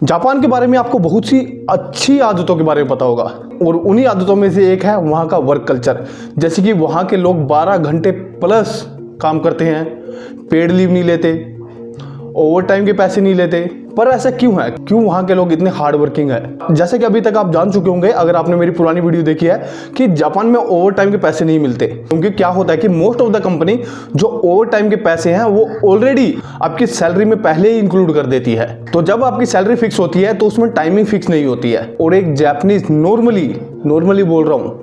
Japan के बारे में आपको बहुत सी अच्छी आदतों के बारे में पता होगा और उन्हीं आदतों में से एक है वहाँ का वर्क कल्चर। जैसे कि वहाँ के लोग 12 घंटे प्लस काम करते हैं, पेड लीव नहीं लेते, ओवर टाइम के पैसे नहीं लेते। पर ऐसा क्यों है, क्यों वहाँ के लोग इतने हार्ड वर्किंग है? जैसे कि अभी तक आप जान चुके होंगे अगर आपने मेरी पुरानी वीडियो देखी है कि जापान में ओवर टाइम के पैसे नहीं मिलते। क्योंकि क्या होता है कि मोस्ट ऑफ द कंपनी जो ओवर टाइम के पैसे हैं वो ऑलरेडी आपकी सैलरी में पहले ही इंक्लूड कर देती है। तो जब आपकी सैलरी फिक्स होती है तो उसमें टाइमिंग फिक्स नहीं होती है। और एक जापानीज नॉर्मली बोल रहा हूँ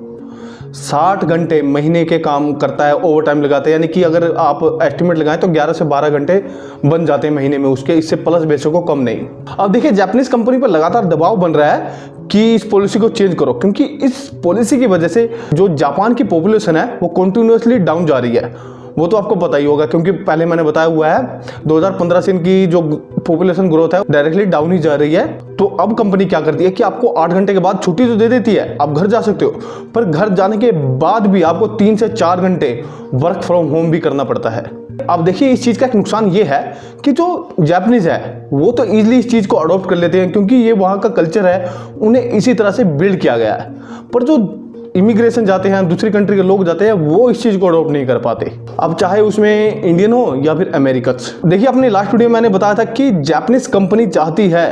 60 घंटे महीने के काम करता है, ओवर टाइम लगाते हैं। यानी कि अगर आप एस्टिमेट लगाएं तो 11 से 12 घंटे बन जाते हैं महीने में उसके, इससे प्लस बेसों को कम नहीं। अब देखिए जापानीज कंपनी पर लगातार दबाव बन रहा है कि इस पॉलिसी को चेंज करो, क्योंकि इस पॉलिसी की वजह से जो जापान की पॉपुलेशन है वो कंटिन्यूसली डाउन जा रही है। वो तो आपको पता ही होगा क्योंकि पहले मैंने बताया हुआ है 2015 से इनकी जो पॉपुलेशन ग्रोथ है डायरेक्टली डाउन ही जा रही है। तो अब कंपनी क्या करती है कि आपको 8 घंटे के बाद छुट्टी तो दे देती है, आप घर जा सकते हो, पर घर जाने के बाद भी आपको 3 से 4 घंटे वर्क फ्रॉम होम भी करना पड़ता है। अब देखिए इस चीज़ का एक नुकसान ये है कि जो जापानीज है वो तो ईजिली इस चीज़ को अडॉप्ट कर लेते हैं क्योंकि ये वहाँ का कल्चर है, उन्हें इसी तरह से बिल्ड किया गया है। पर जो इमिग्रेशन जाते हैं, दूसरी कंट्री के लोग जाते हैं, वो इस चीज़ को अडॉप्ट नहीं कर पाते। अब चाहे उसमें इंडियन हो या फिर अमेरिकन्स। देखिए अपने लास्ट वीडियो में मैंने बताया था कि जापानीज कंपनी चाहती है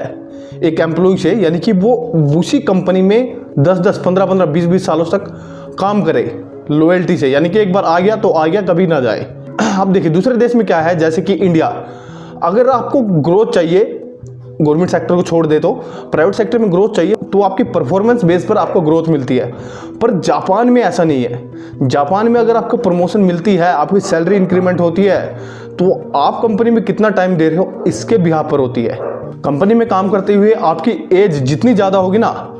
एक एम्प्लॉय से, यानी कि वो उसी कंपनी में 10-10, 15-15, 20-20 सालों तक काम करे लॉयल्टी से। यानी कि एक बार आ गया तो आ गया, कभी ना जाए। अब देखिए दूसरे देश में क्या है, जैसे कि इंडिया, अगर आपको ग्रोथ चाहिए, गवर्नमेंट सेक्टर को छोड़ दे तो प्राइवेट सेक्टर में ग्रोथ चाहिए तो आपकी परफॉर्मेंस बेस पर आपको ग्रोथ मिलती है। पर जापान में ऐसा नहीं है। जापान में अगर आपको प्रमोशन मिलती है, आपकी सैलरी इंक्रीमेंट होती है, तो आप कंपनी में कितना टाइम दे रहे हो इसके बिहाफ पर होती है। कंपनी में काम करते हुए आपकी एज जितनी ज़्यादा होगी ना,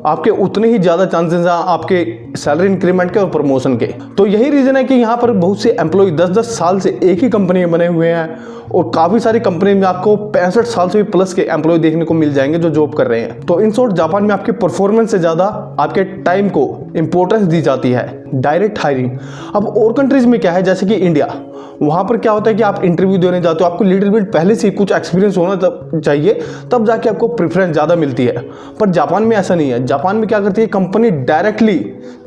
आपके उतने ही ज़्यादा चांसेस हैं आपके सैलरी इंक्रीमेंट के और प्रमोशन के। तो यही रीज़न है कि यहाँ पर बहुत से एम्प्लॉय 10-10 साल से एक ही कंपनी में बने हुए हैं और काफ़ी सारी कंपनी में आपको 65 साल से भी प्लस के एम्प्लॉय देखने को मिल जाएंगे जो जॉब कर रहे हैं। तो इन शॉर्ट जापान में आपके परफॉर्मेंस से ज़्यादा आपके टाइम को इंपॉर्टेंस दी जाती है, डायरेक्ट हायरिंग। अब और कंट्रीज़ में क्या है, जैसे कि इंडिया, वहाँ पर क्या होता है कि आप इंटरव्यू देने जाते हो, आपको लिटिल बिट पहले से कुछ एक्सपीरियंस होना चाहिए, तब जाके आपको प्रेफरेंस ज़्यादा मिलती है। पर जापान में ऐसा नहीं है। जापान में क्या करती है कंपनी, डायरेक्टली,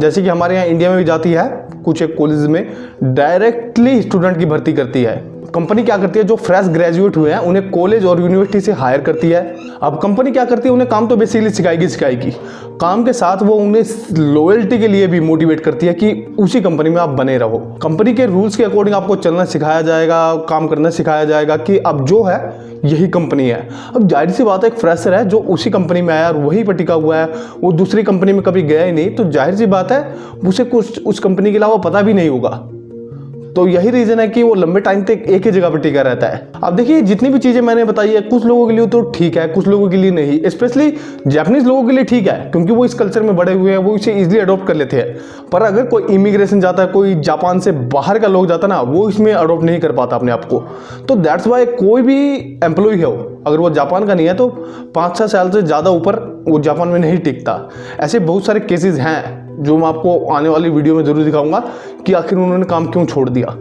जैसे कि हमारे यहाँ इंडिया में भी जाती है कुछ एक कॉलेज में, डायरेक्टली स्टूडेंट की भर्ती करती है। कंपनी क्या करती है, जो फ्रेश ग्रेजुएट हुए हैं उन्हें कॉलेज और यूनिवर्सिटी से हायर करती है। अब कंपनी क्या करती है, उन्हें काम तो बेसिकली सिखाएगी, काम के साथ वो उन्हें लॉयल्टी के लिए भी मोटिवेट करती है कि उसी कंपनी में आप बने रहो। कंपनी के रूल्स के अकॉर्डिंग आपको चलना सिखाया जाएगा, काम करना सिखाया जाएगा कि अब जो है यही कंपनी है। अब जाहिर सी बात है एक फ्रेशर है जो उसी कंपनी में आया और वहीं पर टिका हुआ है, वो दूसरी कंपनी में कभी गया ही नहीं, तो जाहिर सी बात है उसे कुछ उस कंपनी के अलावा पता भी नहीं होगा। तो यही रीजन है कि वो लंबे टाइम तक एक ही जगह पर टिका रहता है। अब देखिए जितनी भी चीजें मैंने बताई है, कुछ लोगों के लिए तो ठीक है, कुछ लोगों के लिए नहीं। स्पेशली जापानीज लोगों के लिए ठीक है क्योंकि वो इस कल्चर में बड़े हुए हैं, वो इसे इजीली अडॉप्ट कर लेते हैं। पर अगर कोई इमिग्रेशन जाता है, कोई जापान से बाहर का लोग जाता है ना, वो इसमें अडॉप्ट नहीं कर पाता अपने आप को। तो दैट्स वाई कोई भी एम्प्लॉय है अगर वो जापान का नहीं है तो 5-6 साल से ज़्यादा ऊपर वो जापान में नहीं टिकता। ऐसे बहुत सारे केसेस हैं जो मैं आपको आने वाली वीडियो में ज़रूर दिखाऊंगा कि आखिर उन्होंने काम क्यों छोड़ दिया।